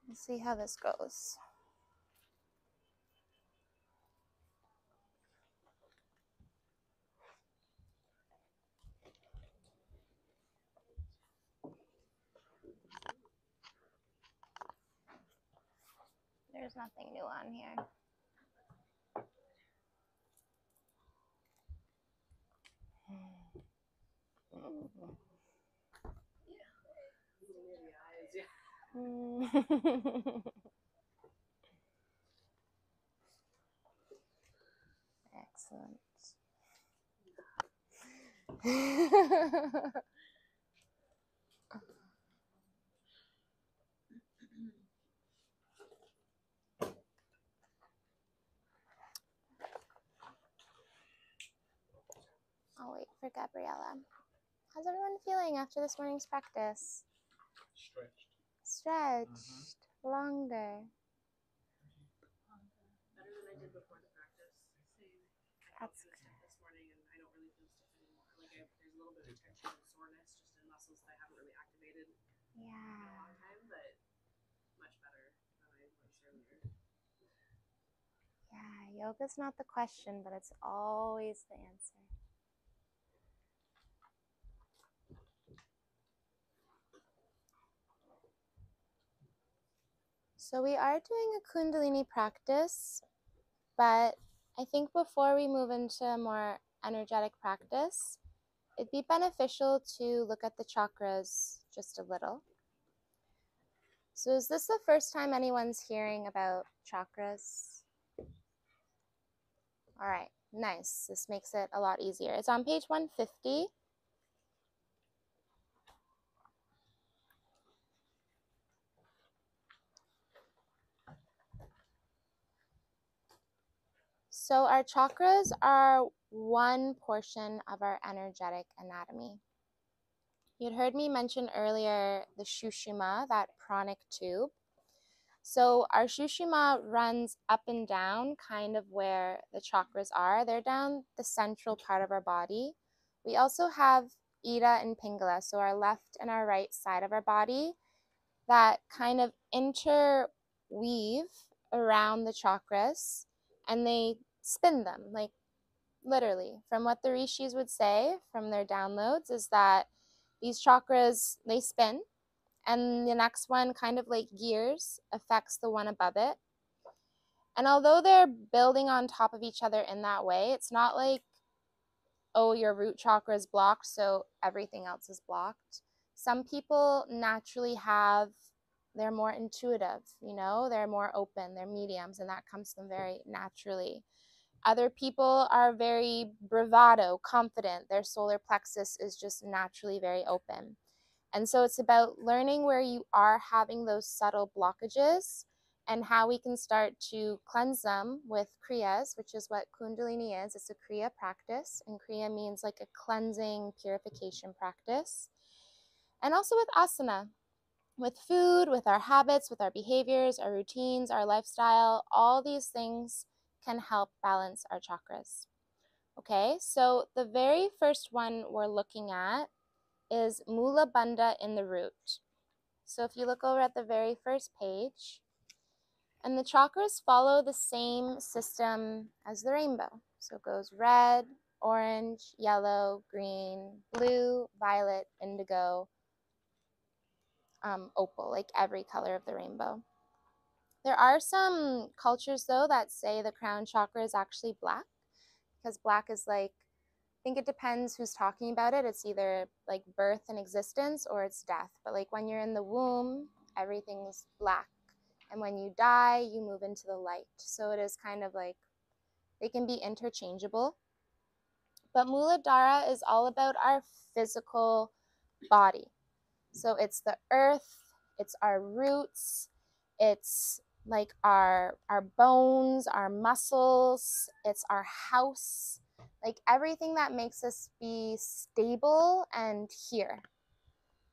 Let's see how this goes. There's nothing new on here. Excellent. I'll wait for Gabriella. How's everyone feeling after this morning's practice? Stretched. Longer. Better than I did before the practice. That's good. This morning, and I don't really feel stiff anymore. Like there's a little bit of tension and soreness just in muscles that I haven't really activated in a long time, but much better than I was earlier. Yeah, yoga's not the question, but it's always the answer. So we are doing a Kundalini practice, but I think before we move into a more energetic practice, it'd be beneficial to look at the chakras just a little. So is this the first time anyone's hearing about chakras? All right, nice. This makes it a lot easier. It's on page 150. So our chakras are one portion of our energetic anatomy. You'd heard me mention earlier the Shushuma, that pranic tube. So our Shushuma runs up and down kind of where the chakras are. They're down the central part of our body. We also have Ida and Pingala, so our left and our right side of our body, that kind of interweave around the chakras, and they spin them, like literally. From what the rishis would say from their downloads is that these chakras, they spin, and the next one kind of like gears affects the one above it. And although they're building on top of each other in that way, it's not like, oh, your root chakra is blocked, so everything else is blocked. Some people naturally they're more intuitive, they're more open, they're mediums, and that comes to them very naturally. Other people are very bravado, confident. Their solar plexus is just naturally very open. And so it's about learning where you are having those subtle blockages and how we can start to cleanse them with kriyas, which is what Kundalini is. It's a kriya practice, and kriya means like a cleansing, purification practice. And also with asana, with food, with our habits, with our behaviors, our routines, our lifestyle, all these things can help balance our chakras. Okay, so the very first one we're looking at is Mula Bandha in the root. So if you look over at the very first page, and the chakras follow the same system as the rainbow. So it goes red, orange, yellow, green, blue, violet, indigo, opal, like every color of the rainbow. There are some cultures, though, that say the crown chakra is actually black, because black is like, I think it depends who's talking about it. It's either like birth and existence or it's death. But like when you're in the womb, everything's black. And when you die, you move into the light. So it is kind of like, they can be interchangeable. But Muladhara is all about our physical body. So it's the earth, it's our roots, it's like our bones, our muscles, it's our house, like everything that makes us be stable and here.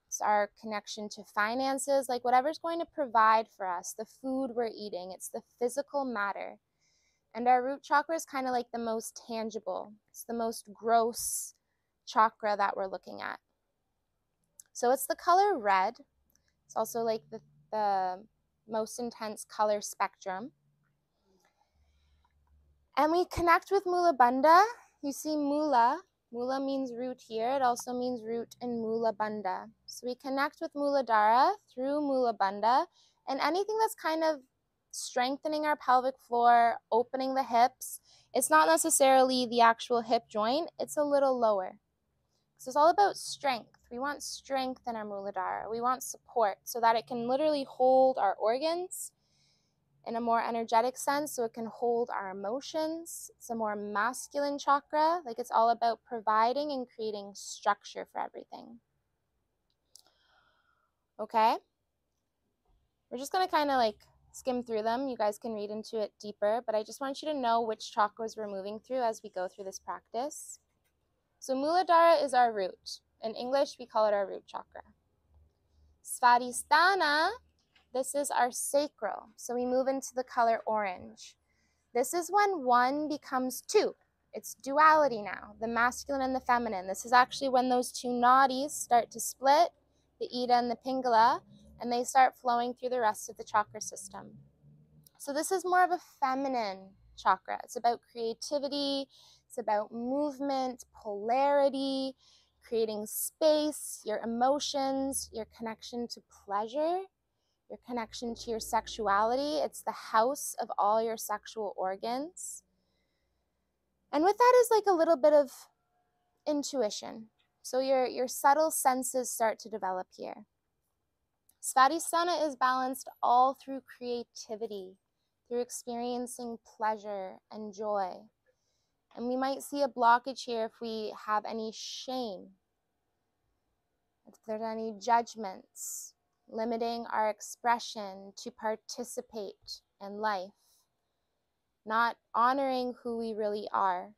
It's our connection to finances, like whatever's going to provide for us, the food we're eating, it's the physical matter. And our root chakra is kind of like the most tangible. It's the most gross chakra that we're looking at. So it's the color red. It's also like the most intense color spectrum. And we connect with Mula Bandha. You see Mula. Mula means root here. It also means root in Mula Bandha. So we connect with Muladhara through Mula Bandha, and anything that's kind of strengthening our pelvic floor, opening the hips. It's not necessarily the actual hip joint. It's a little lower. So it's all about strength. We want strength in our Muladhara. We want support so that it can literally hold our organs in a more energetic sense, so it can hold our emotions. It's a more masculine chakra. Like, it's all about providing and creating structure for everything. Okay? We're just going to kind of like skim through them. You guys can read into it deeper, but I just want you to know which chakras we're moving through as we go through this practice. So Muladhara is our root. In English, we call it our root chakra. Svadhisthana, this is our sacral. So we move into the color orange. This is when one becomes two. It's duality now, the masculine and the feminine. This is actually when those two nadis start to split, the Ida and the Pingala, and they start flowing through the rest of the chakra system. So this is more of a feminine chakra. It's about creativity, it's about movement, polarity, creating space, your emotions, your connection to pleasure, your connection to your sexuality. It's the house of all your sexual organs. And with that is like a little bit of intuition. So your subtle senses start to develop here. Svadhisthana is balanced all through creativity, through experiencing pleasure and joy. And we might see a blockage here if we have any shame, if there's any judgments, limiting our expression to participate in life, not honoring who we really are.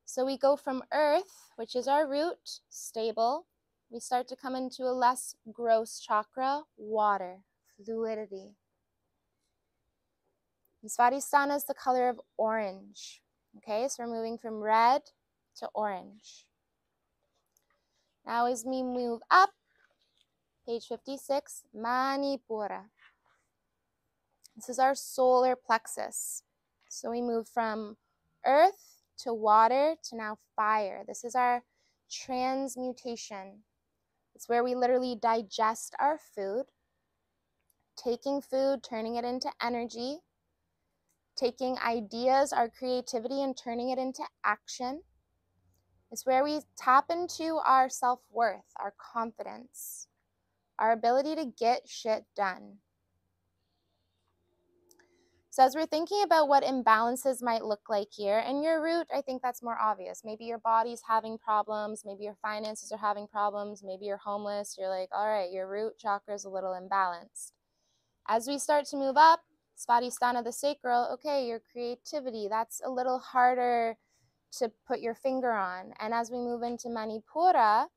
So we go from earth, which is our root, stable. We start to come into a less gross chakra, water, fluidity. And Svadhisthana is the color of orange. Okay, so we're moving from red to orange. Now as we move up, page 56, Manipura. This is our solar plexus. So we move from earth to water to now fire. This is our transmutation. It's where we literally digest our food, taking food, turning it into energy, taking ideas, our creativity, and turning it into action. It's where we tap into our self-worth, our confidence, our ability to get shit done. So as we're thinking about what imbalances might look like here, and your root, I think that's more obvious. Maybe your body's having problems, maybe your finances are having problems, maybe you're homeless, you're like, all right, your root chakra is a little imbalanced. As we start to move up, Svadhisthana, the sacral, okay, your creativity, that's a little harder to put your finger on. And as we move into Manipura,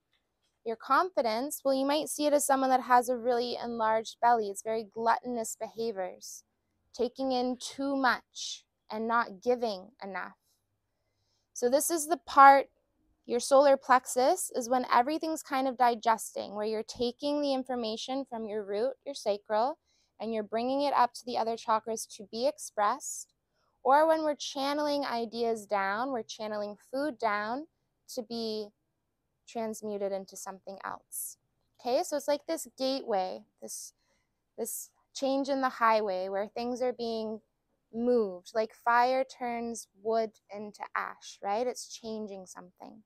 your confidence, well, you might see it as someone that has a really enlarged belly. It's very gluttonous behaviors, taking in too much and not giving enough. So this is the part, your solar plexus is when everything's kind of digesting, where you're taking the information from your root, your sacral, and you're bringing it up to the other chakras to be expressed. Or when we're channeling ideas down, we're channeling food down to be transmuted into something else. Okay, so it's like this gateway, this change in the highway where things are being moved, like fire turns wood into ash, right? It's changing something.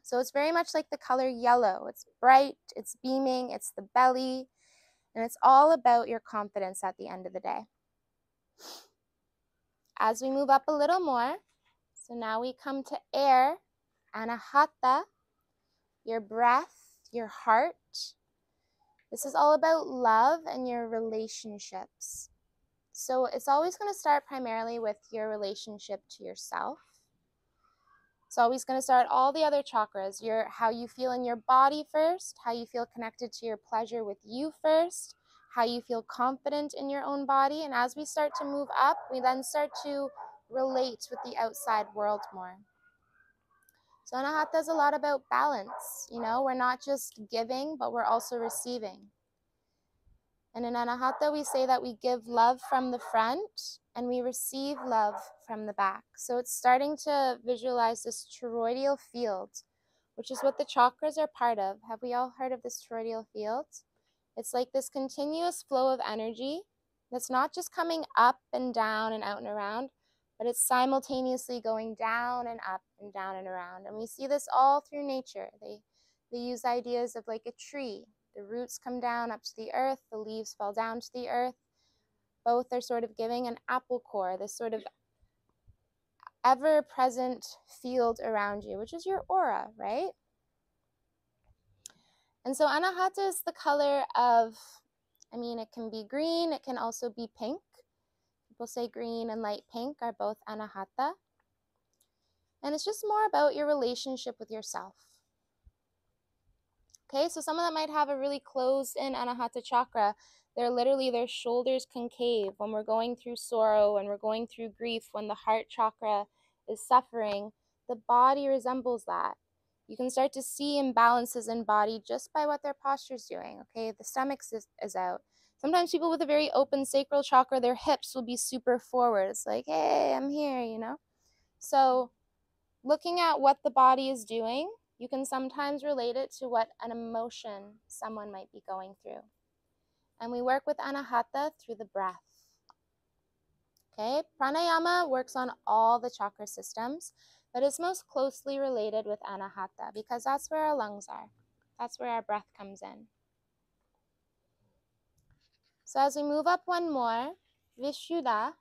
So it's very much like the color yellow. It's bright, it's beaming, it's the belly, and it's all about your confidence at the end of the day. As we move up a little more, so now we come to air, anahata, your breath, your heart. This is all about love and your relationships. So it's always going to start primarily with your relationship to yourself. It's always going to start all the other chakras, how you feel in your body first, how you feel connected to your pleasure with you first, how you feel confident in your own body. And as we start to move up, we then start to relate with the outside world more. So Anahata is a lot about balance. You know, we're not just giving, but we're also receiving. And in Anahata, we say that we give love from the front and we receive love from the back. So it's starting to visualize this toroidal field, which is what the chakras are part of. Have we all heard of this toroidal field? It's like this continuous flow of energy that's not just coming up and down and out and around, but it's simultaneously going down and up and down and around. And we see this all through nature. They use ideas of like a tree. The roots come down up to the earth, the leaves fall down to the earth. Both are sort of giving an apple core, this sort of ever-present field around you, which is your aura, right? And so Anahata is the color of, it can be green, it can also be pink. People say green and light pink are both Anahata. And it's just more about your relationship with yourself. Okay, so someone that might have a really closed-in Anahata chakra, their shoulders concave when we're going through sorrow, when we're going through grief, when the heart chakra is suffering, the body resembles that. You can start to see imbalances in body just by what their posture is doing, okay? The stomach is out. Sometimes people with a very open sacral chakra, their hips will be super forward. It's like, hey, I'm here, you know? So looking at what the body is doing, you can sometimes relate it to what an emotion someone might be going through. And we work with Anahata through the breath. Okay, pranayama works on all the chakra systems, but it's most closely related with Anahata because that's where our lungs are. That's where our breath comes in. So as we move up one more, Vishuddha.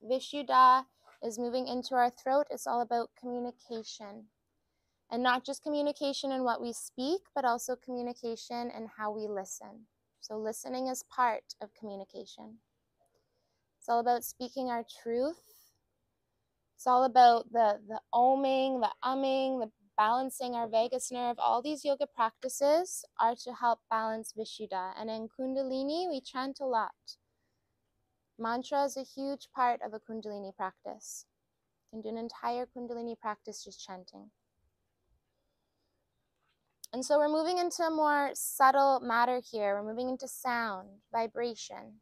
Vishuddha is moving into our throat. It's all about communication. And not just communication in what we speak, but also communication in how we listen. So listening is part of communication. It's all about speaking our truth. It's all about the oming, the umming, the balancing our vagus nerve. All these yoga practices are to help balance Vishuddha. And in Kundalini, we chant a lot. Mantra is a huge part of a Kundalini practice. You can do an entire Kundalini practice just chanting. And so we're moving into a more subtle matter here. We're moving into sound, vibration.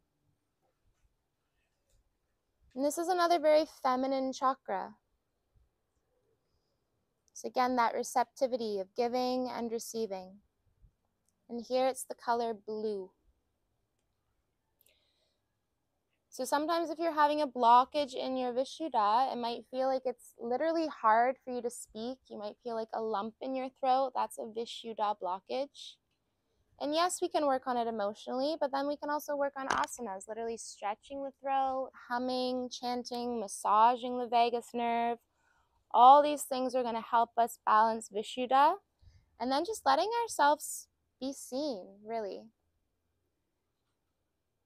And this is another very feminine chakra. So again, that receptivity of giving and receiving. And here it's the color blue. So sometimes if you're having a blockage in your Vishuddha, it might feel like it's literally hard for you to speak. You might feel like a lump in your throat. That's a Vishuddha blockage. And yes, we can work on it emotionally, but then we can also work on asanas, literally stretching the throat, humming, chanting, massaging the vagus nerve. All these things are going to help us balance Vishuddha. And then just letting ourselves be seen, really.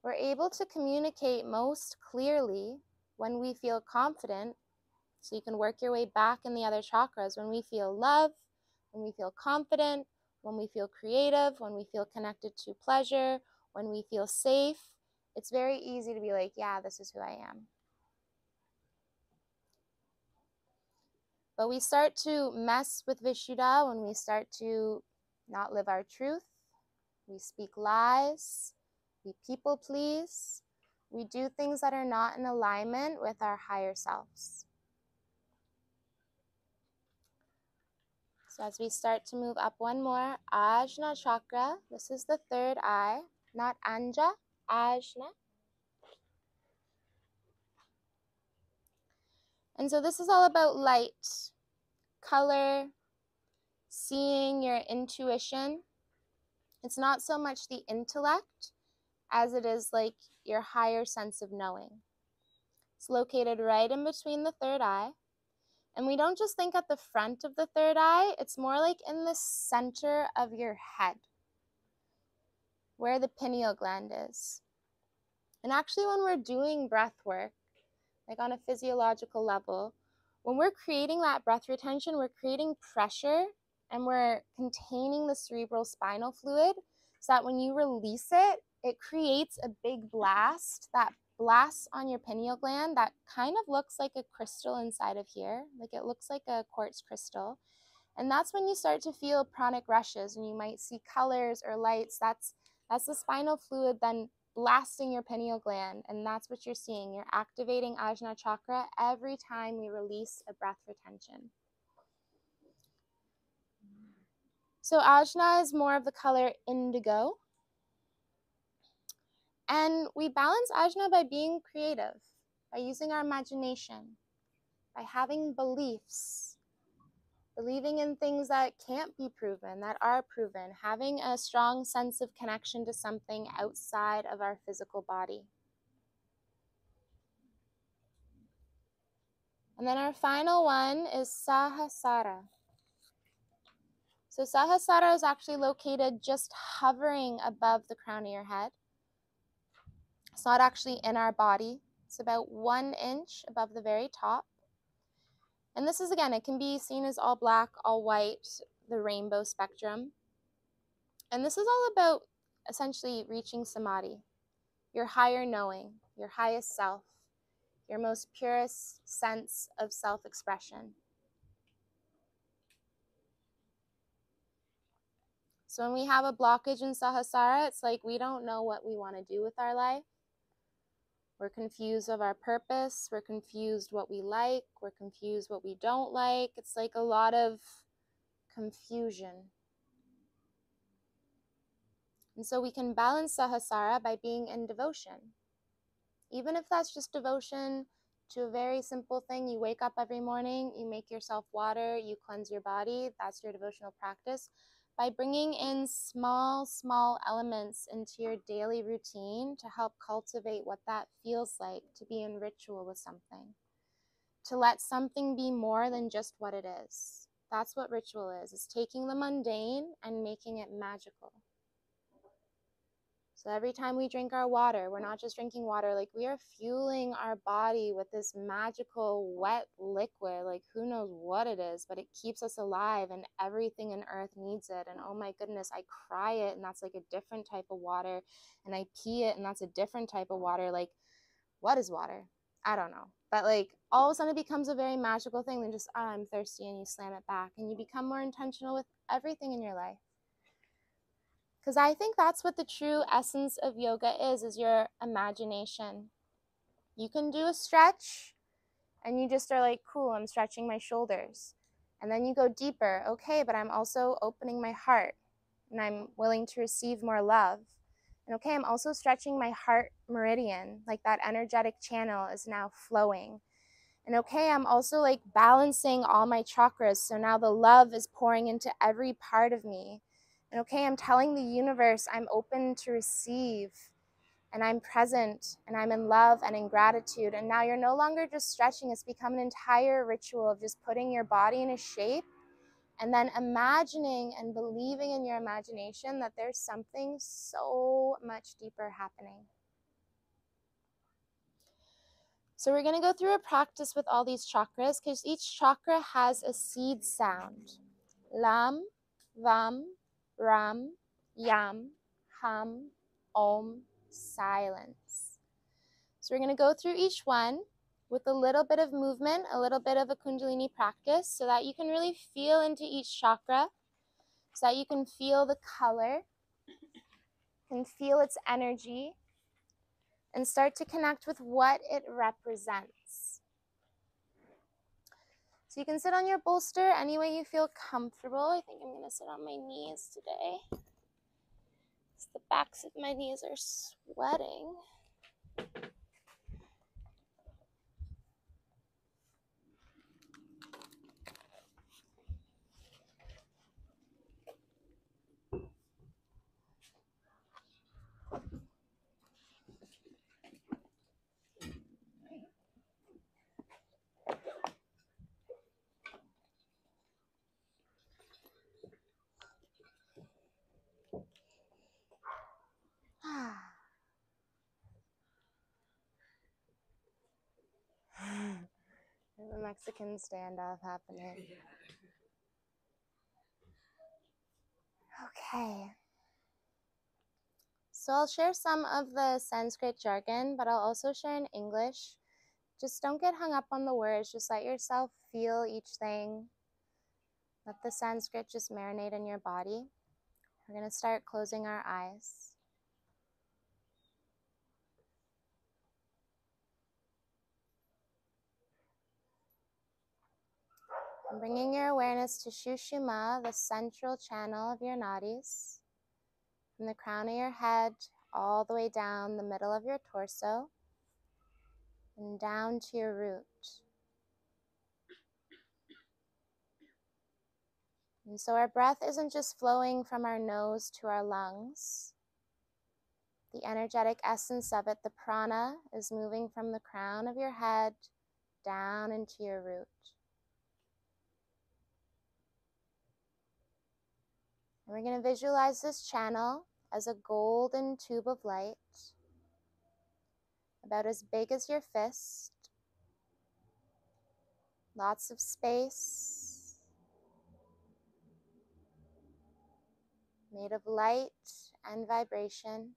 We're able to communicate most clearly when we feel confident. So you can work your way back in the other chakras when we feel love, when we feel confident, when we feel creative, when we feel connected to pleasure, when we feel safe. It's very easy to be like, yeah, this is who I am. But we start to mess with Vishuddha when we start to not live our truth. We speak lies. We people please. We do things that are not in alignment with our higher selves. So as we start to move up one more, Ajna chakra. This is the third eye, not Anja, Ajna. And so this is all about light, color, seeing your intuition. It's not so much the intellect as it is like your higher sense of knowing. It's located right in between the third eye. And we don't just think at the front of the third eye, it's more like in the center of your head, where the pineal gland is. And actually when we're doing breath work, like on a physiological level, when we're creating that breath retention, we're creating pressure and we're containing the cerebral spinal fluid so that when you release it, it creates a big blast that blasts on your pineal gland that kind of looks like a crystal inside of here. Like it looks like a quartz crystal. And that's when you start to feel pranic rushes and you might see colors or lights. That's That's the spinal fluid then blasting your pineal gland, and that's what you're seeing. You're activating Ajna chakra every time we release a breath retention. So Ajna is more of the color indigo. And we balance Ajna by being creative, by using our imagination, by having beliefs, believing in things that can't be proven, that are proven, having a strong sense of connection to something outside of our physical body. And then our final one is Sahasrara. So Sahasrara is actually located just hovering above the crown of your head. It's not actually in our body. It's about 1 inch above the very top. And this is, again, it can be seen as all black, all white, the rainbow spectrum. And this is all about essentially reaching samadhi, your higher knowing, your highest self, your most purest sense of self-expression. So when we have a blockage in Sahasrara, it's like we don't know what we want to do with our life. We're confused of our purpose. We're confused what we like. We're confused what we don't like. It's like a lot of confusion. And so we can balance Sahasrara by being in devotion. Even if that's just devotion to a very simple thing. You wake up every morning, you make yourself water, you cleanse your body. That's your devotional practice. By bringing in small elements into your daily routine to help cultivate what that feels like to be in ritual with something. To let something be more than just what it is. That's what ritual is. It's taking the mundane and making it magical. So every time we drink our water, we're not just drinking water, like we are fueling our body with this magical wet liquid, like who knows what it is, but it keeps us alive and everything in earth needs it. And oh my goodness, I cry it and that's like a different type of water, and I pee it and that's a different type of water. Like, what is water? I don't know. But like all of a sudden it becomes a very magical thing than just, I'm thirsty, and you slam it back and you become more intentional with everything in your life. Because I think that's what the true essence of yoga is your imagination. You can do a stretch and you just are like, cool, I'm stretching my shoulders. And then you go deeper. Okay, but I'm also opening my heart and I'm willing to receive more love. And okay, I'm also stretching my heart meridian, like that energetic channel is now flowing. And okay, I'm also like balancing all my chakras. So now the love is pouring into every part of me. And okay, I'm telling the universe I'm open to receive, and I'm present, and I'm in love and in gratitude. And now you're no longer just stretching. It's become an entire ritual of just putting your body in a shape and then imagining and believing in your imagination that there's something so much deeper happening. So we're going to go through a practice with all these chakras because each chakra has a seed sound. Lam, Vam, Ram, Yam, Hum, Om, silence. So we're going to go through each one with a little bit of movement, a little bit of a Kundalini practice so that you can really feel into each chakra, so that you can feel the color, can feel its energy, and start to connect with what it represents. So you can sit on your bolster any way you feel comfortable. I think I'm going to sit on my knees today. The backs of my knees are sweating. There's a Mexican standoff happening. Okay. So I'll share some of the Sanskrit jargon, but I'll also share in English. Just don't get hung up on the words. Just let yourself feel each thing. Let the Sanskrit just marinate in your body. We're going to start closing our eyes. And bringing your awareness to Shushuma, the central channel of your nadis, from the crown of your head all the way down the middle of your torso and down to your root. And so our breath isn't just flowing from our nose to our lungs. The energetic essence of it, the prana, is moving from the crown of your head down into your root. And we're going to visualize this channel as a golden tube of light, about as big as your fist, lots of space, made of light and vibration,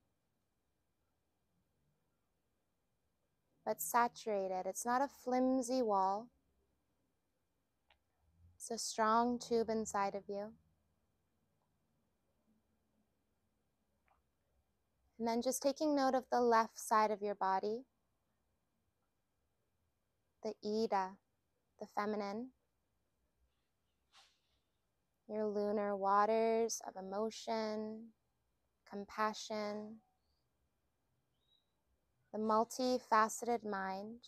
but saturated. It's not a flimsy wall. It's a strong tube inside of you. And then just taking note of the left side of your body, the Ida, the feminine, your lunar waters of emotion, compassion, the multifaceted mind.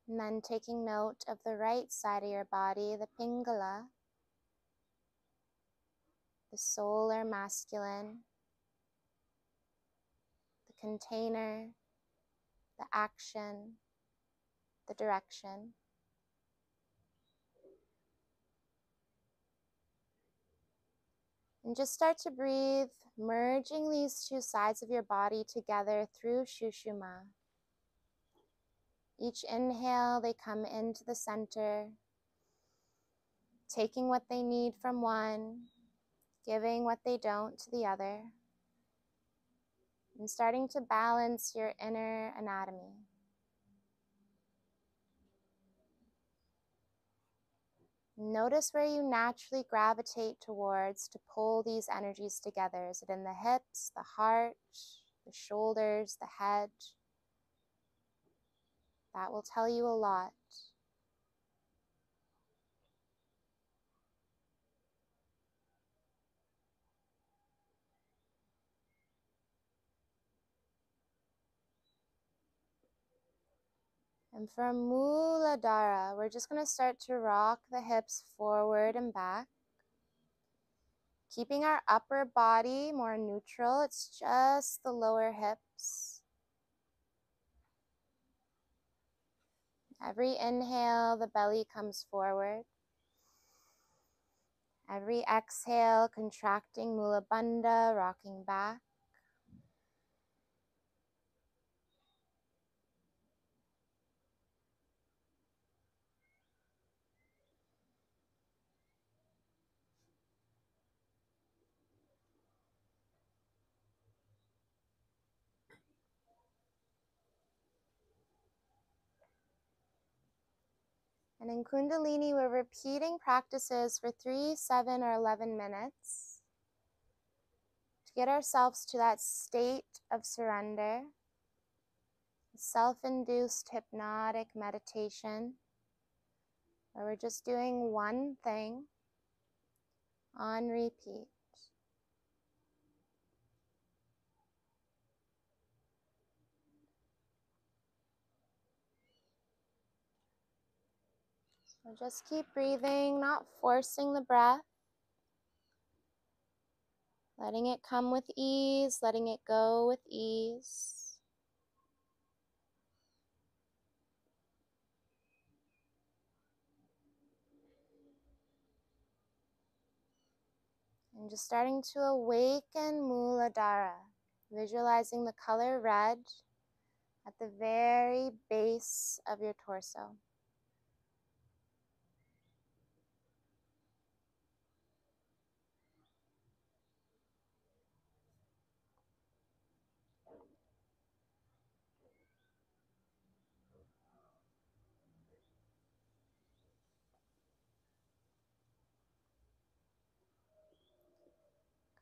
And then taking note of the right side of your body, the Pingala, the solar masculine, the container, the action, the direction. And just start to breathe, merging these two sides of your body together through Shushuma. Each inhale, they come into the center, taking what they need from one, giving what they don't to the other, and starting to balance your inner anatomy. Notice where you naturally gravitate towards to pull these energies together. Is it in the hips, the heart, the shoulders, the head? That will tell you a lot. And from Muladhara, we're just going to start to rock the hips forward and back, keeping our upper body more neutral. It's just the lower hips. Every inhale, the belly comes forward. Every exhale, contracting Mula Bandha, rocking back. And in Kundalini, we're repeating practices for 3, 7, or 11 minutes to get ourselves to that state of surrender, self-induced hypnotic meditation, where we're just doing one thing on repeat. So just keep breathing, not forcing the breath, letting it come with ease, letting it go with ease. And just starting to awaken Muladhara, visualizing the color red at the very base of your torso.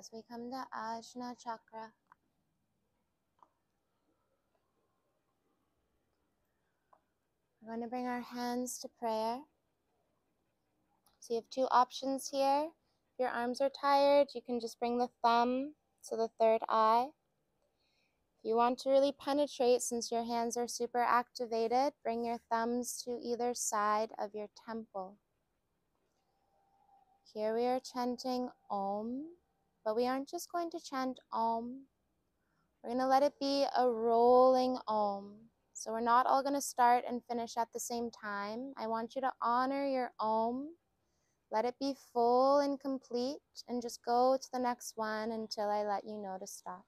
as we come to Ajna Chakra. We're going to bring our hands to prayer. So you have two options here. If your arms are tired, you can just bring the thumb to the third eye. If you want to really penetrate, since your hands are super activated, bring your thumbs to either side of your temple. Here we are chanting Om, but we aren't just going to chant Om. We're going to let it be a rolling Om. So we're not all going to start and finish at the same time. I want you to honor your Om. Let it be full and complete, and just go to the next one until I let you know to stop.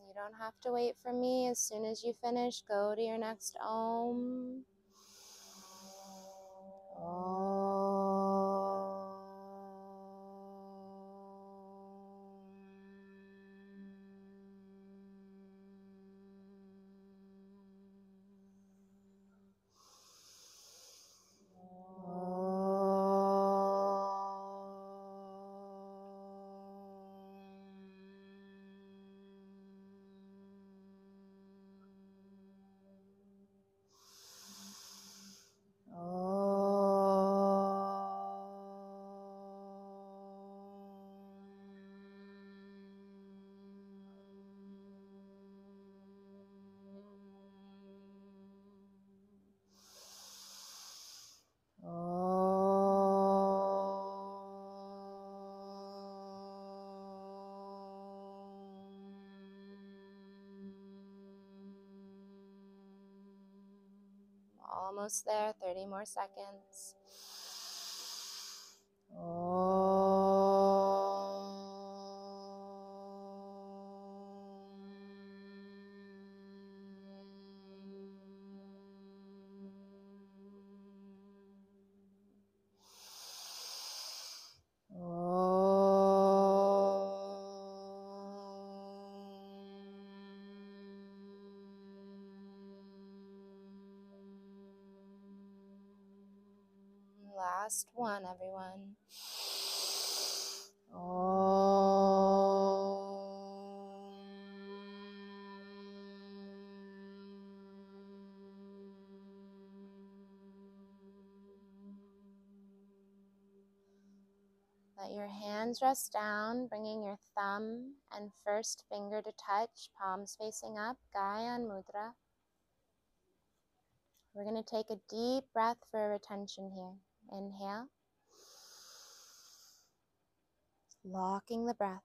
You don't have to wait for me. As soon as you finish, go to your next Om. Almost there, 30 more seconds. Last one, everyone. Let your hands rest down, bringing your thumb and first finger to touch, palms facing up, Gyan Mudra. We're going to take a deep breath for retention here. Inhale. Locking the breath.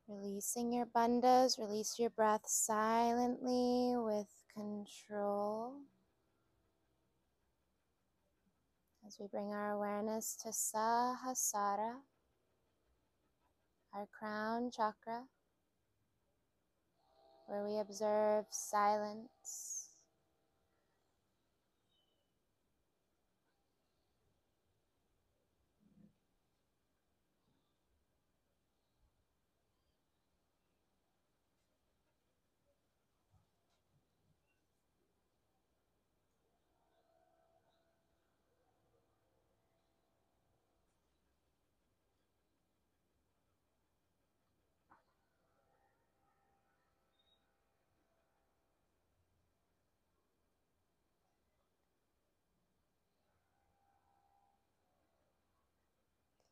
Releasing your bandhas, release your breath silently with control. As we bring our awareness to Sahasrara, our crown chakra, where we observe silence.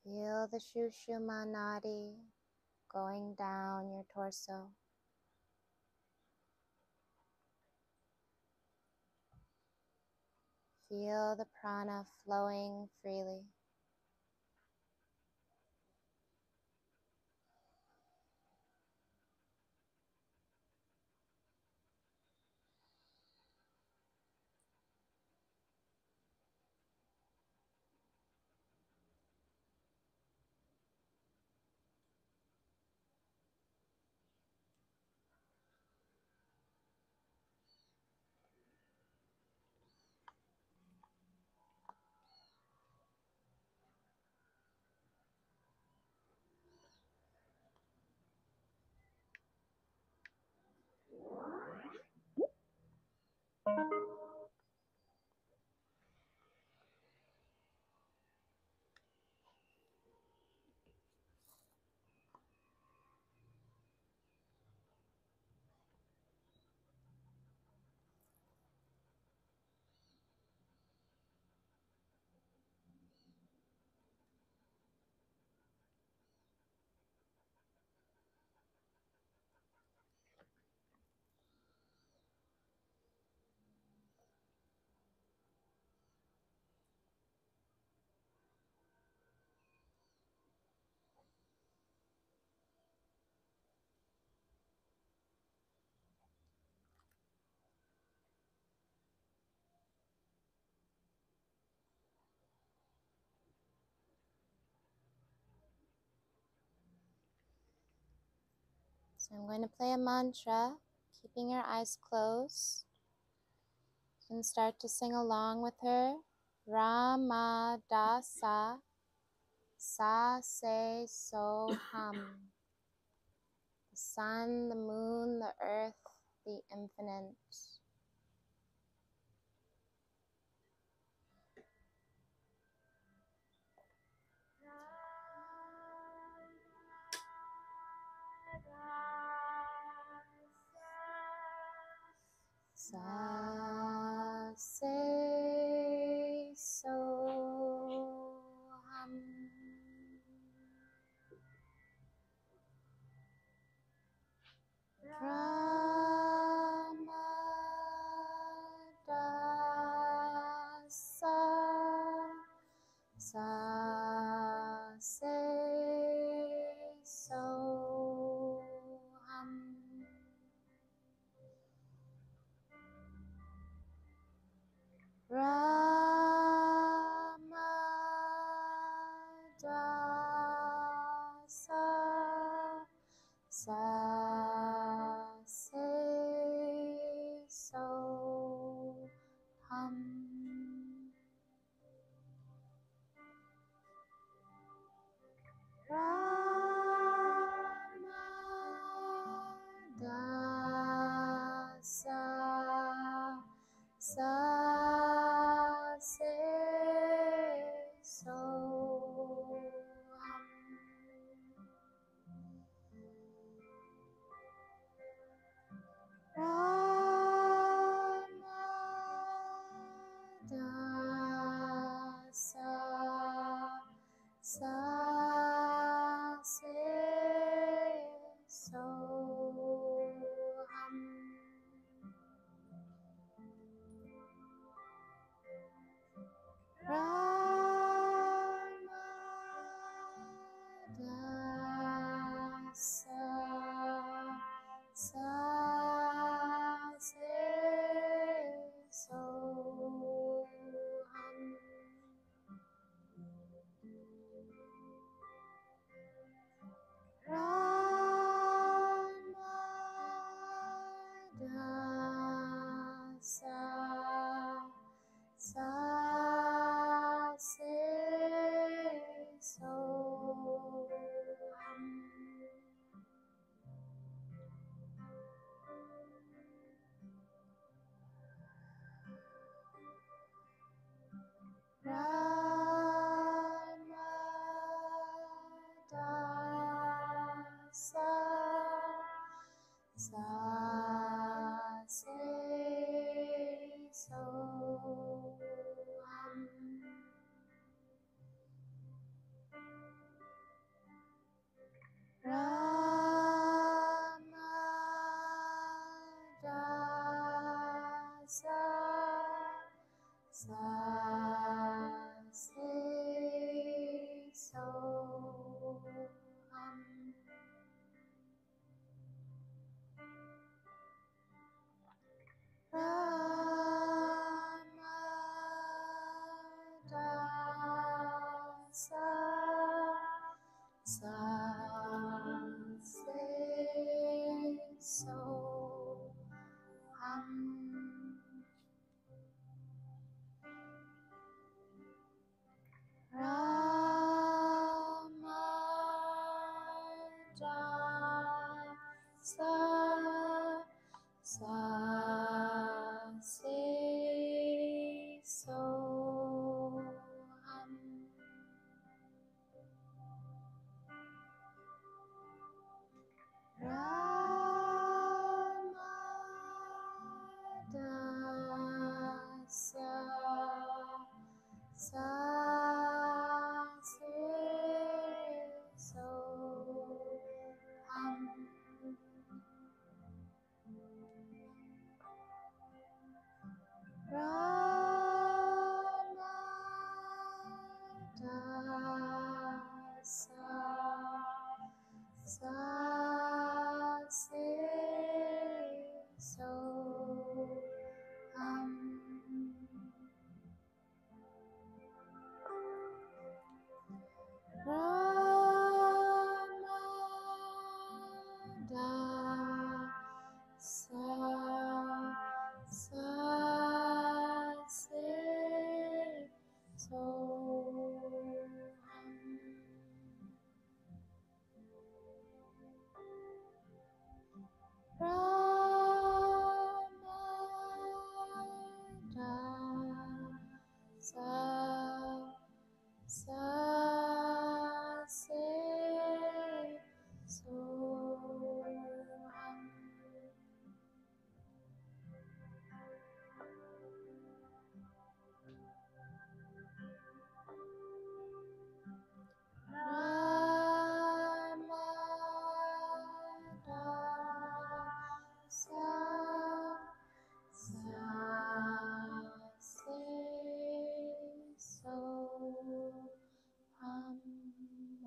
Feel the Shushuma Nadi going down your torso. Feel the prana flowing freely. So I'm going to play a mantra, keeping your eyes closed. You can start to sing along with her. Ramadasa sa se so hum. The sun, the moon, the earth, the infinite. Sa se so hum. Ramadasa sa se so hum. Ramadasa sa se so hum. Ramadasa sa se so hum. Ramadasa sa se so hum. Ramadasa sa se so hum. Ramadasa sa se so hum.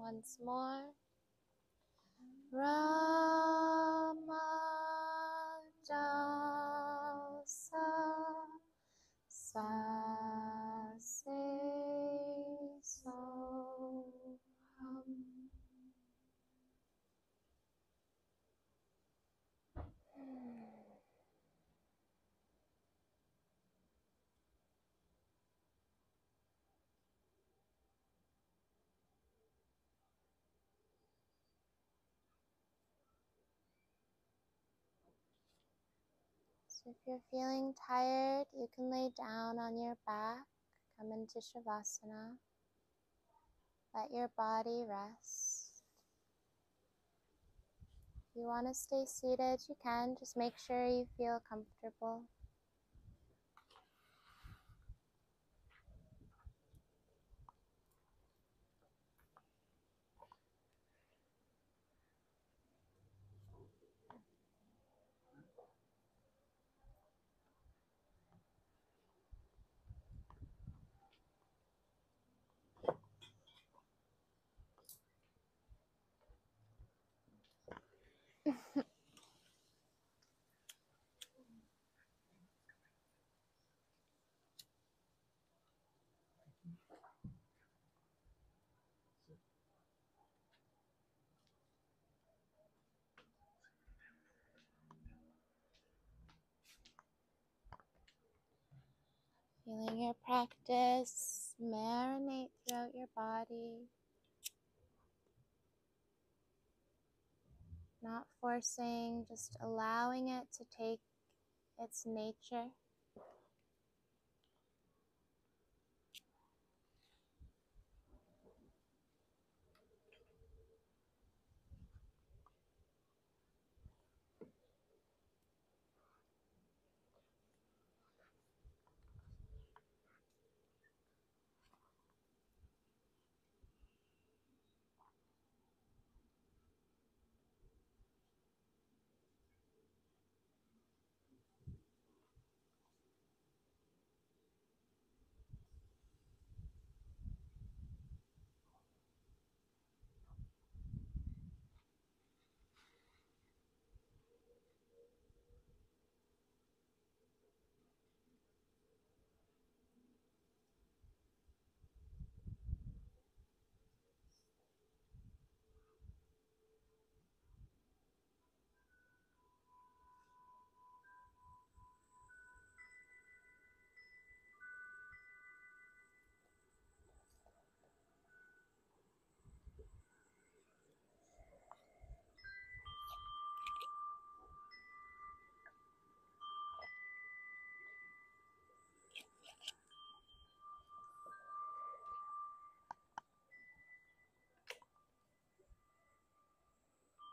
Once more. Ramadasa sa se so hum. So if you're feeling tired, you can lay down on your back, come into Shavasana. Let your body rest. If you want to stay seated, you can. Just make sure you feel comfortable. Feeling your practice marinate throughout your body. Not forcing, just allowing it to take its nature.